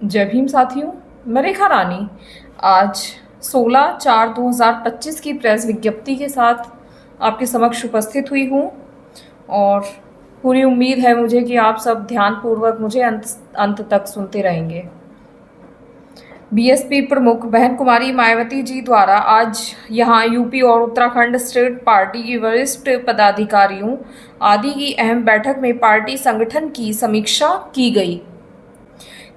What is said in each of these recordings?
जय भीम साथियों, मैं रेखा रानी आज 16/4/2025 की प्रेस विज्ञप्ति के साथ आपके समक्ष उपस्थित हुई हूँ और पूरी उम्मीद है मुझे कि आप सब ध्यानपूर्वक मुझे अंत तक सुनते रहेंगे। बीएसपी प्रमुख बहन कुमारी मायावती जी द्वारा आज यहाँ यूपी और उत्तराखंड स्टेट पार्टी की वरिष्ठ पदाधिकारियों आदि की अहम बैठक में पार्टी संगठन की समीक्षा की गई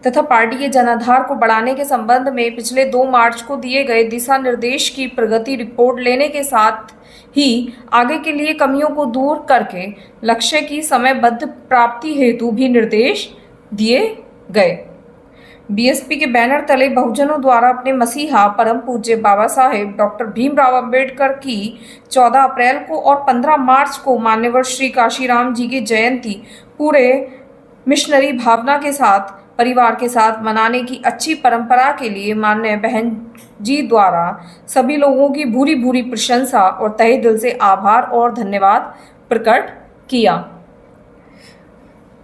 तथा पार्टी के जनाधार को बढ़ाने के संबंध में पिछले 2 मार्च को दिए गए दिशा निर्देश की प्रगति रिपोर्ट लेने के साथ ही आगे के लिए कमियों को दूर करके लक्ष्य की समयबद्ध प्राप्ति हेतु भी निर्देश दिए गए। बीएसपी के बैनर तले बहुजनों द्वारा अपने मसीहा परम पूज्य बाबा साहेब डॉक्टर भीमराव अंबेडकर की 14 अप्रैल को और 15 मार्च को मान्यवर श्री काशीराम जी की जयंती पूरे मिशनरी भावना के साथ परिवार के साथ मनाने की अच्छी परंपरा के लिए माननीय बहन जी द्वारा सभी लोगों की भूरी भूरी प्रशंसा और तहे दिल से आभार और धन्यवाद प्रकट किया।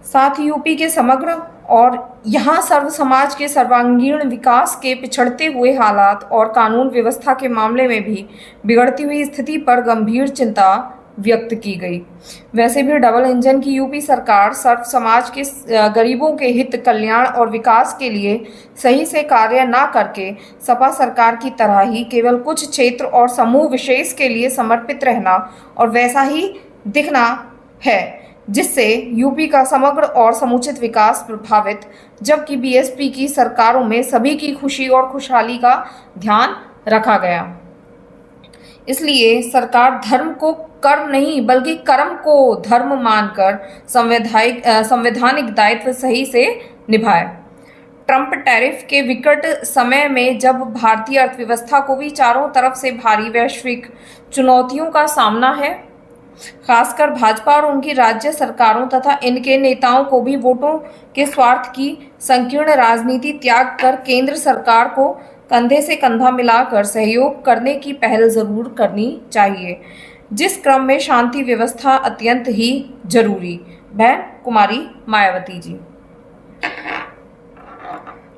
साथ ही यूपी के समग्र और यहाँ सर्व समाज के सर्वांगीण विकास के पिछड़ते हुए हालात और कानून व्यवस्था के मामले में भी बिगड़ती हुई स्थिति पर गंभीर चिंता व्यक्त की गई। वैसे भी डबल इंजन की यूपी सरकार सर्व समाज के गरीबों के हित कल्याण और विकास के लिए सही से कार्य न करके सपा सरकार की तरह ही केवल कुछ क्षेत्र और समूह विशेष के लिए समर्पित रहना और वैसा ही दिखना है, जिससे यूपी का समग्र और समुचित विकास प्रभावित, जबकि बीएसपी की सरकारों में सभी की खुशी और खुशहाली का ध्यान रखा गया। इसलिए सरकार धर्म को कर्म नहीं बल्कि कर्म को धर्म मानकर संवैधानिक दायित्व सही से निभाए। ट्रंप टैरिफ के विकट समय में जब भारतीय अर्थव्यवस्था को भी चारों तरफ से भारी वैश्विक चुनौतियों का सामना है, खासकर भाजपा और उनकी राज्य सरकारों तथा इनके नेताओं को भी वोटों के स्वार्थ की संकीर्ण राजनीति त्याग कर केंद्र सरकार को कंधे से कंधा मिलाकर सहयोग करने की पहल जरूर करनी चाहिए, जिस क्रम में शांति व्यवस्था अत्यंत ही जरूरी। बहन कुमारी मायावती जी।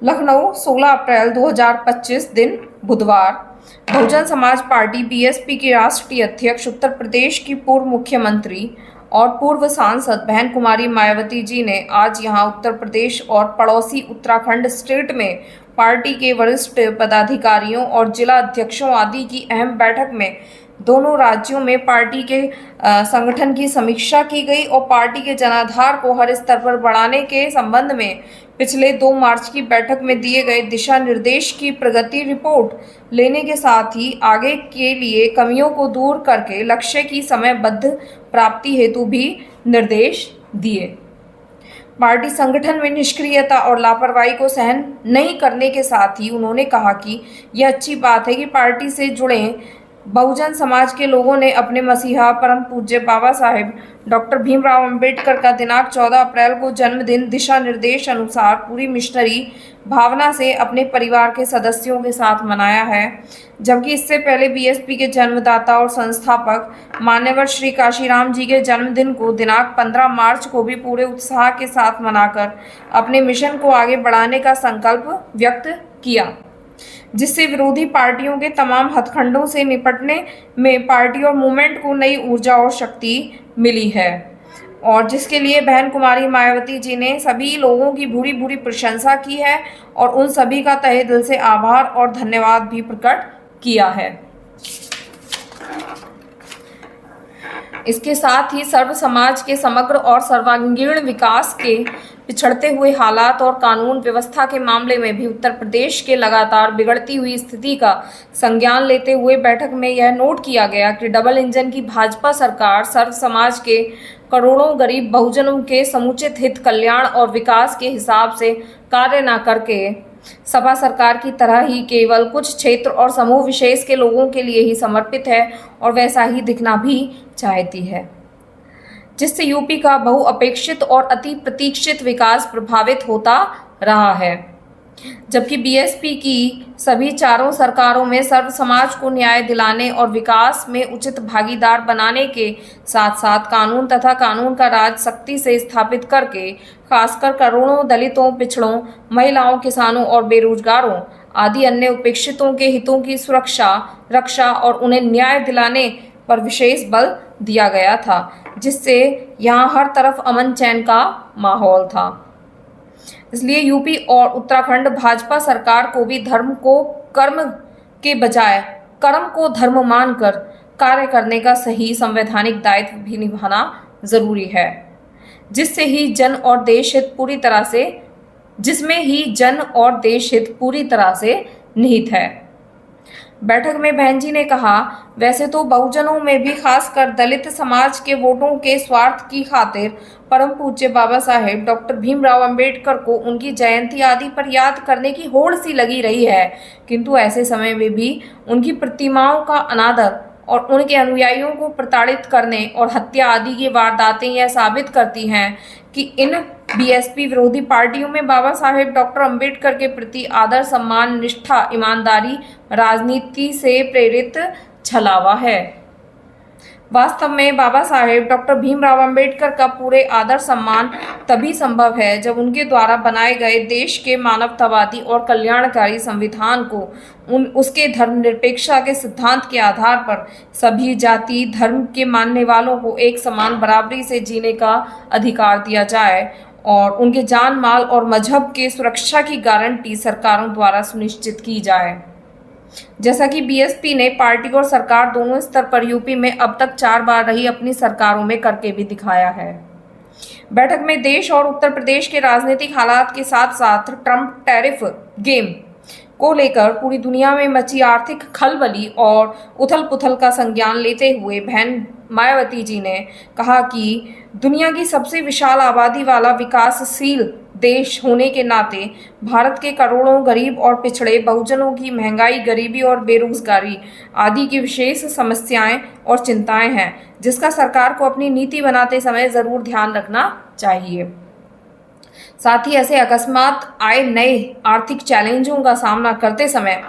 लखनऊ 16 अप्रैल 2025 दिन बुधवार। बहुजन समाज पार्टी बीएसपी की राष्ट्रीय अध्यक्ष, उत्तर प्रदेश की पूर्व मुख्यमंत्री और पूर्व सांसद बहन कुमारी मायावती जी ने आज यहां उत्तर प्रदेश और पड़ोसी उत्तराखंड स्टेट में पार्टी के वरिष्ठ पदाधिकारियों और जिला अध्यक्षों आदि की अहम बैठक में दोनों राज्यों में पार्टी के संगठन की समीक्षा की गई और पार्टी के जनाधार को हर स्तर पर बढ़ाने के संबंध में पिछले 2 मार्च की बैठक में दिए गए दिशा निर्देश की प्रगति रिपोर्ट लेने के साथ ही आगे के लिए कमियों को दूर करके लक्ष्य की समयबद्ध प्राप्ति हेतु भी निर्देश दिए। पार्टी संगठन में निष्क्रियता और लापरवाही को सहन नहीं करने के साथ ही उन्होंने कहा कि यह अच्छी बात है कि पार्टी से जुड़े बहुजन समाज के लोगों ने अपने मसीहा परम पूज्य बाबा साहेब डॉक्टर भीमराव अंबेडकर का दिनांक 14 अप्रैल को जन्मदिन दिशा निर्देश अनुसार पूरी मिशनरी भावना से अपने परिवार के सदस्यों के साथ मनाया है, जबकि इससे पहले बीएसपी के जन्मदाता और संस्थापक मान्यवर श्री काशीराम जी के जन्मदिन को दिनांक 15 मार्च को भी पूरे उत्साह के साथ मनाकर अपने मिशन को आगे बढ़ाने का संकल्प व्यक्त किया, जिससे विरोधी पार्टियों के तमाम हथकंडों से निपटने में पार्टी और मूवमेंट को नई ऊर्जा और शक्ति मिली है, और जिसके लिए बहन कुमारी मायावती जी ने सभी लोगों की भूरी भूरी प्रशंसा की है और उन सभी का तहे दिल से आभार और धन्यवाद भी प्रकट किया है। इसके साथ ही सर्व समाज के समग्र और सर्वांगीण विकास के पिछड़ते हुए हालात और कानून व्यवस्था के मामले में भी उत्तर प्रदेश के लगातार बिगड़ती हुई स्थिति का संज्ञान लेते हुए बैठक में यह नोट किया गया कि डबल इंजन की भाजपा सरकार सर्व समाज के करोड़ों गरीब बहुजनों के समुचित हित कल्याण और विकास के हिसाब से कार्य न करके सपा सरकार की तरह ही केवल कुछ क्षेत्र और समूह विशेष के लोगों के लिए ही समर्पित है और वैसा ही दिखना भी चाहती है, जिससे यूपी का बहुअपेक्षित और अति प्रतीक्षित विकास प्रभावित होता रहा है। जबकि बीएसपी की सभी चारों सरकारों में सर्व समाज को न्याय दिलाने और विकास में उचित भागीदार बनाने के साथ साथ कानून तथा कानून का राज सख्ती से स्थापित करके खासकर करोड़ों दलितों, पिछड़ों, महिलाओं, किसानों और बेरोजगारों आदि अन्य उपेक्षितों के हितों की सुरक्षा, रक्षा और उन्हें न्याय दिलाने पर विशेष बल दिया गया था, जिससे यहाँ हर तरफ अमन चैन का माहौल था। इसलिए यूपी और उत्तराखंड भाजपा सरकार को भी धर्म को कर्म के बजाय कर्म को धर्म मानकर कार्य करने का सही संवैधानिक दायित्व भी निभाना जरूरी है, जिसमें ही जन और देश हित पूरी तरह से निहित है। बैठक में बहन जी ने कहा, वैसे तो बहुजनों में भी खासकर दलित समाज के वोटों के स्वार्थ की खातिर परम पूज्य बाबा साहेब डॉक्टर भीमराव अंबेडकर को उनकी जयंती आदि पर याद करने की होड़ सी लगी रही है, किंतु ऐसे समय में भी उनकी प्रतिमाओं का अनादर और उनके अनुयायियों को प्रताड़ित करने और हत्या आदि की वारदातें यह साबित करती हैं कि इन बीएसपी विरोधी पार्टियों में बाबा साहेब डॉक्टर अंबेडकर के प्रति आदर, सम्मान, निष्ठा, ईमानदारी, राजनीति से प्रेरित छलावा है। वास्तव में बाबा साहेब डॉक्टर भीमराव अंबेडकर का पूरे आदर सम्मान तभी संभव है जब उनके द्वारा बनाए गए देश के मानवतावादी और कल्याणकारी संविधान को उसके धर्मनिरपेक्षता के सिद्धांत के आधार पर सभी जाति धर्म के मानने वालों को एक समान बराबरी से जीने का अधिकार दिया जाए और उनके जान माल और मजहब के सुरक्षा की गारंटी सरकारों द्वारा सुनिश्चित की जाए। जैसा कि बीएसपी ने पार्टी और सरकार दोनों स्तर पर यूपी में अब तक 4 बार रही अपनी सरकारों में करके भी दिखाया है। बैठक में देश और उत्तर प्रदेश के राजनीतिक हालात के साथ साथ ट्रंप टैरिफ गेम को लेकर पूरी दुनिया में मची आर्थिक खलबली और उथल पुथल का संज्ञान लेते हुए बहन मायावती जी ने कहा कि दुनिया की सबसे विशाल आबादी वाला विकासशील देश होने के नाते भारत के करोड़ों गरीब और पिछड़े बहुजनों की महंगाई, गरीबी और बेरोजगारी आदि की विशेष समस्याएं और चिंताएं हैं, जिसका सरकार को अपनी नीति बनाते समय जरूर ध्यान रखना चाहिए। साथ ही ऐसे अकस्मात आए नए आर्थिक चैलेंजों का सामना करते समय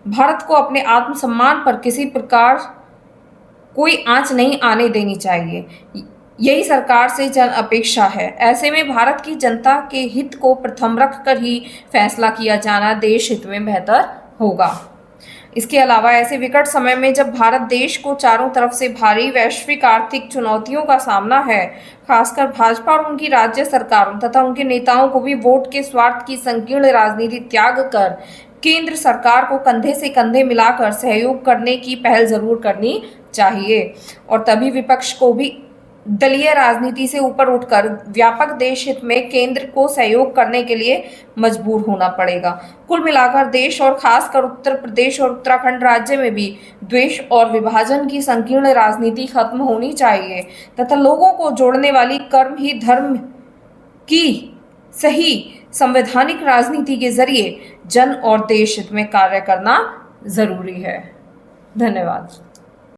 भारत को अपने आत्मसम्मान पर किसी प्रकार कोई आंच नहीं आने देनी चाहिए। यही सरकार से जन अपेक्षा है। ऐसे में भारत की जनता के हित को प्रथम रखकर ही फैसला किया जाना देश हित में बेहतर होगा। इसके अलावा ऐसे विकट समय में जब भारत देश को चारों तरफ से भारी वैश्विक आर्थिक चुनौतियों का सामना है, खासकर भाजपा और उनकी राज्य सरकारों तथा उनके नेताओं को भी वोट के स्वार्थ की संकीर्ण राजनीति त्याग कर केंद्र सरकार को कंधे से कंधे मिलाकर सहयोग करने की पहल जरूर करनी चाहिए और तभी विपक्ष को भी दलीय राजनीति से ऊपर उठकर व्यापक देश हित में केंद्र को सहयोग करने के लिए मजबूर होना पड़ेगा। कुल मिलाकर देश और खासकर उत्तर प्रदेश और उत्तराखंड राज्य में भी द्वेष और विभाजन की संकीर्ण राजनीति खत्म होनी चाहिए तथा लोगों को जोड़ने वाली कर्म ही धर्म की सही संवैधानिक राजनीति के जरिए जन और देश हित में कार्य करना जरूरी है। धन्यवाद।